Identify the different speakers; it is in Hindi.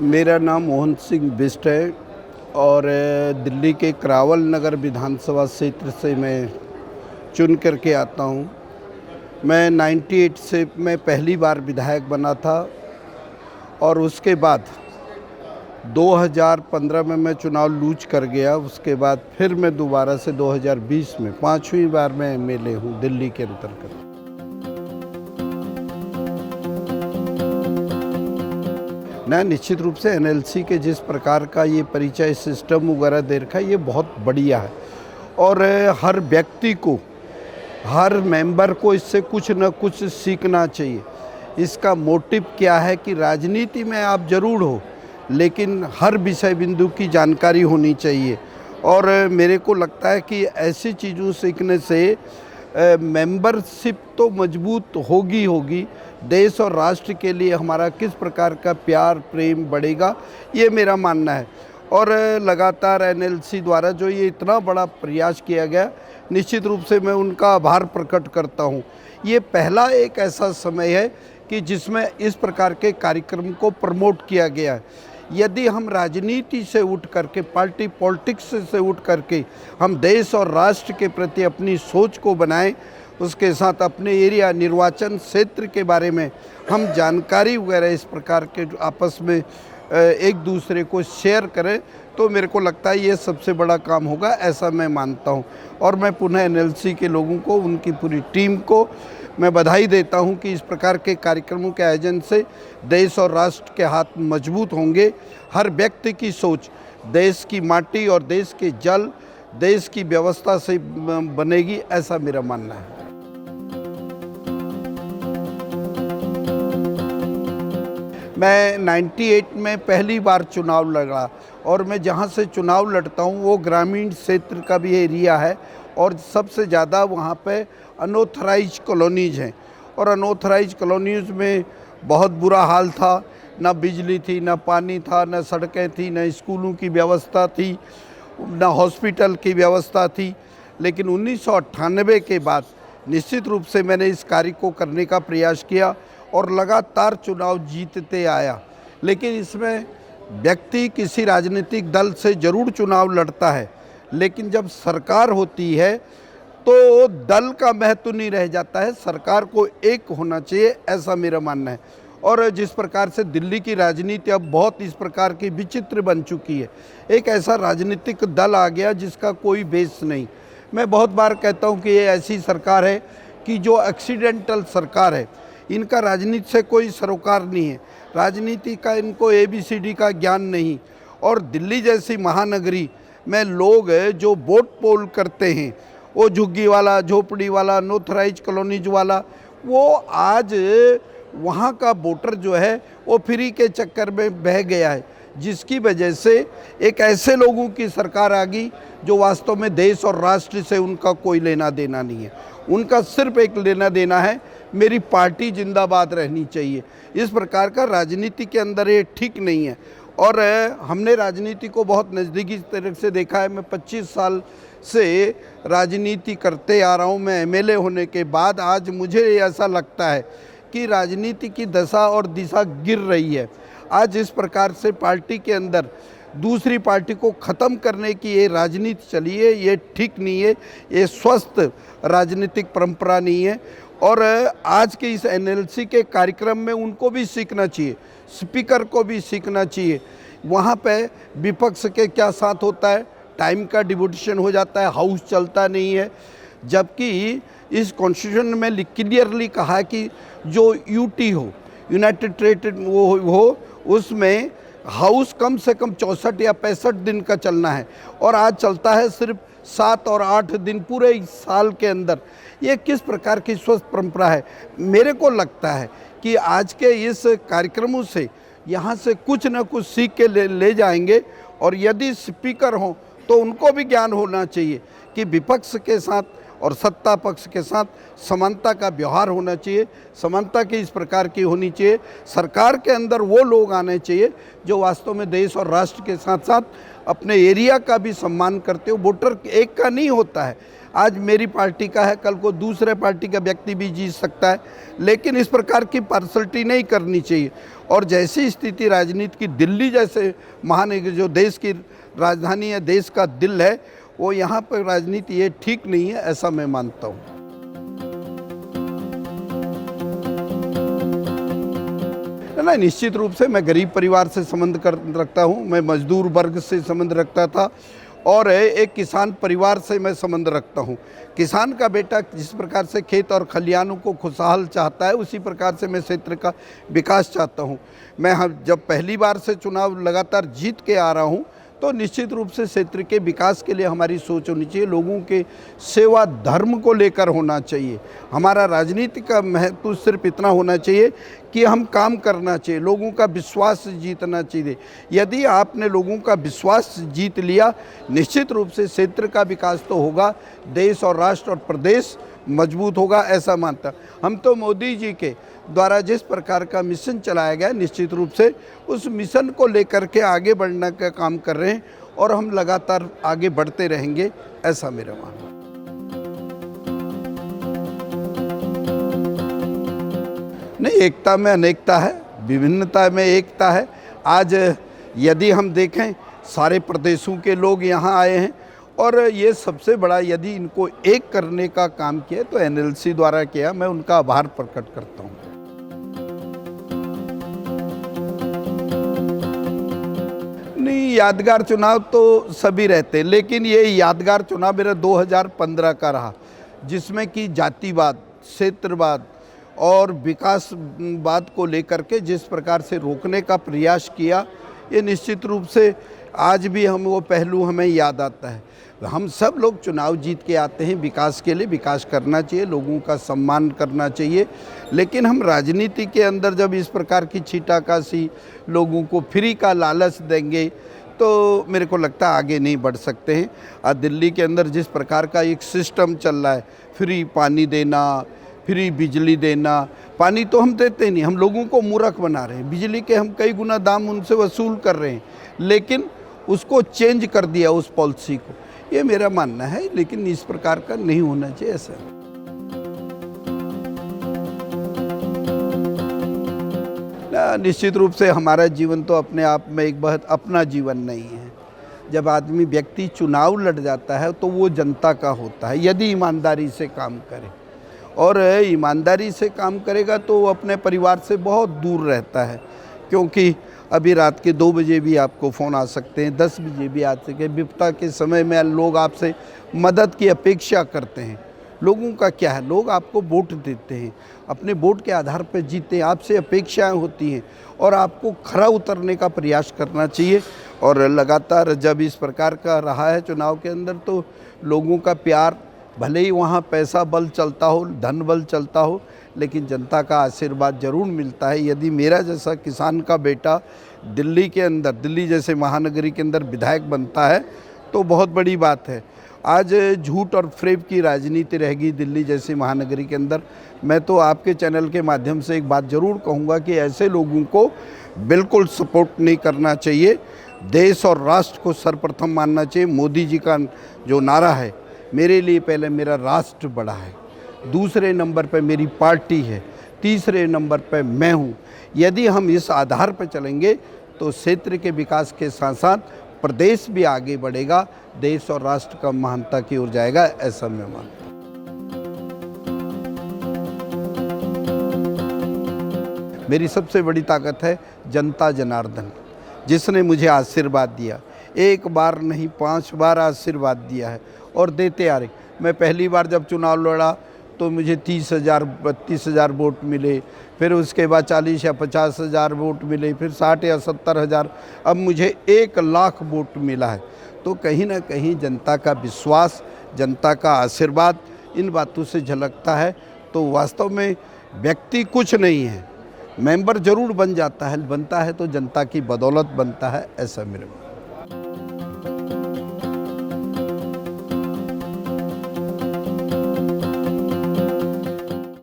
Speaker 1: मेरा नाम मोहन सिंह बिष्ट है और दिल्ली के करावल नगर विधानसभा क्षेत्र से मैं चुन करके आता हूँ। मैं 98 से मैं पहली बार विधायक बना था और उसके बाद 2015 में मैं चुनाव लूज कर गया। उसके बाद फिर मैं दोबारा से 2020 में 5वीं बार मैं एमएलए हूँ दिल्ली के अंतर्गत। ना निश्चित रूप से एनएलसी के जिस प्रकार का ये परिचय सिस्टम वगैरह दे रखा है, ये बहुत बढ़िया है और हर व्यक्ति को, हर मेंबर को इससे कुछ न कुछ सीखना चाहिए। इसका मोटिव क्या है कि राजनीति में आप जरूर हो, लेकिन हर विषय बिंदु की जानकारी होनी चाहिए और मेरे को लगता है कि ऐसी चीज़ों सीखने से मेंबरशिप तो मजबूत होगी, देश और राष्ट्र के लिए हमारा किस प्रकार का प्यार प्रेम बढ़ेगा, ये मेरा मानना है। और लगातार एनएलसी द्वारा जो ये इतना बड़ा प्रयास किया गया, निश्चित रूप से मैं उनका आभार प्रकट करता हूँ। ये पहला एक ऐसा समय है कि जिसमें इस प्रकार के कार्यक्रम को प्रमोट किया गया है। यदि हम राजनीति से उठ करके, पार्टी पॉलिटिक्स से उठ करके हम देश और राष्ट्र के प्रति अपनी सोच को बनाएं, उसके साथ अपने एरिया निर्वाचन क्षेत्र के बारे में हम जानकारी वगैरह इस प्रकार के आपस में एक दूसरे को शेयर करें, तो मेरे को लगता है ये सबसे बड़ा काम होगा, ऐसा मैं मानता हूँ। और मैं पुनः एनएलसी के लोगों को, उनकी पूरी टीम को मैं बधाई देता हूं कि इस प्रकार के कार्यक्रमों के आयोजन से देश और राष्ट्र के हाथ मजबूत होंगे। हर व्यक्ति की सोच देश की माटी और देश के जल, देश की व्यवस्था से बनेगी, ऐसा मेरा मानना है। मैं 98 में पहली बार चुनाव लड़ा और मैं जहां से चुनाव लड़ता हूं वो ग्रामीण क्षेत्र का भी एरिया है और सबसे ज़्यादा वहां पे अनऑथराइज कॉलोनीज़ हैं और अनऑथराइज कॉलोनीज़ में बहुत बुरा हाल था। ना बिजली थी, ना पानी था, ना सड़कें थी, ना स्कूलों की व्यवस्था थी, ना हॉस्पिटल की व्यवस्था थी। लेकिन 1998 के बाद निश्चित रूप से मैंने इस कार्य को करने का प्रयास किया और लगातार चुनाव जीतते आया। लेकिन इसमें व्यक्ति किसी राजनीतिक दल से ज़रूर चुनाव लड़ता है, लेकिन जब सरकार होती है तो दल का महत्व नहीं रह जाता है, सरकार को एक होना चाहिए, ऐसा मेरा मानना है। और जिस प्रकार से दिल्ली की राजनीति अब बहुत इस प्रकार की विचित्र बन चुकी है, एक ऐसा राजनीतिक दल आ गया जिसका कोई बेस नहीं। मैं बहुत बार कहता हूं कि ये ऐसी सरकार है कि जो एक्सीडेंटल सरकार है, इनका राजनीति से कोई सरोकार नहीं है, राजनीति का इनको ABCD का ज्ञान नहीं। और दिल्ली जैसी महानगरी में लोग जो वोट पोल करते हैं, वो झुग्गी वाला, झोपड़ी वाला, अनऑथराइज कॉलोनीज वाला, वो आज वहाँ का वोटर जो है वो फ्री के चक्कर में बह गया है, जिसकी वजह से एक ऐसे लोगों की सरकार आ गई जो वास्तव में देश और राष्ट्र से उनका कोई लेना देना नहीं है। उनका सिर्फ एक लेना देना है, मेरी पार्टी जिंदाबाद रहनी चाहिए। इस प्रकार का राजनीति के अंदर ये ठीक नहीं है। और हमने राजनीति को बहुत नज़दीकी तरह से देखा है। मैं 25 साल से राजनीति करते आ रहा हूँ। मैं एमएलए होने के बाद आज मुझे ऐसा लगता है कि राजनीति की दशा और दिशा गिर रही है। आज इस प्रकार से पार्टी के अंदर दूसरी पार्टी को ख़त्म करने की ये राजनीति चली है, ये ठीक नहीं है, ये स्वस्थ राजनीतिक परंपरा नहीं है। और आज के इस एनएलसी के कार्यक्रम में उनको भी सीखना चाहिए, स्पीकर को भी सीखना चाहिए। वहाँ पे विपक्ष के क्या साथ होता है, टाइम का डिवोटेशन हो जाता है, हाउस चलता नहीं है। जबकि इस कॉन्स्टिट्यूशन में क्लियरली कहा है कि जो यूटी हो, यूनाइटेड टेरिटरी वो हो, उसमें हाउस कम से कम 64 या 65 दिन का चलना है और आज चलता है सिर्फ 7 और 8 दिन पूरे इस साल के अंदर। ये किस प्रकार की स्वस्थ परंपरा है? मेरे को लगता है कि आज के इस कार्यक्रमों से यहाँ से कुछ न कुछ सीख के ले जाएंगे। और यदि स्पीकर हों तो उनको भी ज्ञान होना चाहिए कि विपक्ष के साथ और सत्ता पक्ष के साथ समानता का व्यवहार होना चाहिए। समानता की इस प्रकार की होनी चाहिए। सरकार के अंदर वो लोग आने चाहिए जो वास्तव में देश और राष्ट्र के साथ साथ अपने एरिया का भी सम्मान करते हो। वोटर एक का नहीं होता है, आज मेरी पार्टी का है, कल को दूसरे पार्टी का व्यक्ति भी जीत सकता है, लेकिन इस प्रकार की पार्शलिटी नहीं करनी चाहिए। और जैसी स्थिति राजनीति की, दिल्ली जैसे महानगर जो देश की राजधानी है, देश का दिल है, वो यहाँ पर राजनीति ये ठीक नहीं है, ऐसा मैं मानता हूँ। नहीं, निश्चित रूप से मैं गरीब परिवार से संबंध रखता हूँ, मैं मजदूर वर्ग से संबंध रखता था और एक किसान परिवार से मैं संबंध रखता हूँ। किसान का बेटा जिस प्रकार से खेत और खलिहानों को खुशहाल चाहता है, उसी प्रकार से मैं क्षेत्र का विकास चाहता हूँ। मैं जब पहली बार से चुनाव लगातार जीत के आ रहा हूँ, तो निश्चित रूप से क्षेत्र के विकास के लिए हमारी सोच होनी चाहिए, लोगों के सेवा धर्म को लेकर होना चाहिए। हमारा राजनीति का महत्व सिर्फ इतना होना चाहिए कि हम काम करना चाहिए, लोगों का विश्वास जीतना चाहिए। यदि आपने लोगों का विश्वास जीत लिया, निश्चित रूप से क्षेत्र का विकास तो होगा, देश और राष्ट्र और प्रदेश मजबूत होगा, ऐसा मानता। हम तो मोदी जी के द्वारा जिस प्रकार का मिशन चलाया गया, निश्चित रूप से उस मिशन को लेकर के आगे बढ़ने का काम कर रहे हैं और हम लगातार आगे बढ़ते रहेंगे, ऐसा मेरा मानना है। नहीं, एकता में अनेकता है, विभिन्नता में एकता है। आज यदि हम देखें, सारे प्रदेशों के लोग यहाँ आए हैं और ये सबसे बड़ा, यदि इनको एक करने का काम किया तो एनएलसी द्वारा किया, मैं उनका आभार प्रकट करता हूँ। नहीं, यादगार चुनाव तो सभी रहते, लेकिन ये यादगार चुनाव मेरा 2015 का रहा, जिसमें कि जातिवाद, क्षेत्रवाद और विकासवाद को लेकर के जिस प्रकार से रोकने का प्रयास किया, ये निश्चित रूप से आज भी हम वो पहलू हमें याद आता है। हम सब लोग चुनाव जीत के आते हैं विकास के लिए, विकास करना चाहिए, लोगों का सम्मान करना चाहिए, लेकिन हम राजनीति के अंदर जब इस प्रकार की छीटाकशी, लोगों को फ्री का लालच देंगे तो मेरे को लगता है आगे नहीं बढ़ सकते हैं। आज दिल्ली के अंदर जिस प्रकार का एक सिस्टम चल रहा है, फ्री पानी देना, फ्री बिजली देना, पानी तो हम देते नहीं, हम लोगों को मूर्ख बना रहे हैं, बिजली के हम कई गुना दाम उनसे वसूल कर रहे हैं, लेकिन उसको चेंज कर दिया उस पॉलिसी को, ये मेरा मानना है। लेकिन इस प्रकार का नहीं होना चाहिए ऐसा। निश्चित रूप से हमारा जीवन तो अपने आप में एक बहुत अपना जीवन नहीं है। जब आदमी व्यक्ति चुनाव लड़ जाता है तो वो जनता का होता है, यदि ईमानदारी से काम करे, और ईमानदारी से काम करेगा तो वो अपने परिवार से बहुत दूर रहता है। क्योंकि अभी रात के 2 बजे भी आपको फ़ोन आ सकते हैं, 10 बजे भी आ सकते हैं। विपदा के समय में लोग आपसे मदद की अपेक्षा करते हैं। लोगों का क्या है, लोग आपको वोट देते हैं, अपने वोट के आधार पर जीते हैं, आपसे अपेक्षाएं होती हैं और आपको खरा उतरने का प्रयास करना चाहिए। और लगातार जब इस प्रकार का रहा है चुनाव के अंदर, तो लोगों का प्यार, भले ही वहाँ पैसा बल चलता हो, धन बल चलता हो, लेकिन जनता का आशीर्वाद जरूर मिलता है। यदि मेरा जैसा किसान का बेटा दिल्ली के अंदर, दिल्ली जैसे महानगरी के अंदर विधायक बनता है तो बहुत बड़ी बात है। आज झूठ और फ्रेब की राजनीति रहेगी दिल्ली जैसी महानगरी के अंदर। मैं तो आपके चैनल के माध्यम से एक बात ज़रूर कहूँगा कि ऐसे लोगों को बिल्कुल सपोर्ट नहीं करना चाहिए। देश और राष्ट्र को सर्वप्रथम मानना चाहिए। मोदी जी का जो नारा है, मेरे लिए पहले मेरा राष्ट्र बड़ा है, दूसरे नंबर पर मेरी पार्टी है, तीसरे नंबर पर मैं हूँ। यदि हम इस आधार पर चलेंगे तो क्षेत्र के विकास के साथ साथ प्रदेश भी आगे बढ़ेगा, देश और राष्ट्र का महानता की ओर जाएगा, ऐसा मैं मानता हूँ। मेरी सबसे बड़ी ताकत है जनता जनार्दन, जिसने मुझे आशीर्वाद दिया, एक बार नहीं 5 बार आशीर्वाद दिया है और देते आ रहे। मैं पहली बार जब चुनाव लड़ा तो मुझे 30,000 32,000 वोट मिले, फिर उसके बाद 40 या 50,000 वोट मिले, फिर 60 या 70,000, अब मुझे 1 लाख वोट मिला है। तो कहीं ना कहीं जनता का विश्वास, जनता का आशीर्वाद इन बातों से झलकता है। तो वास्तव में व्यक्ति कुछ नहीं है, मेंबर जरूर बन जाता है, बनता है तो जनता की बदौलत बनता है, ऐसा मेरे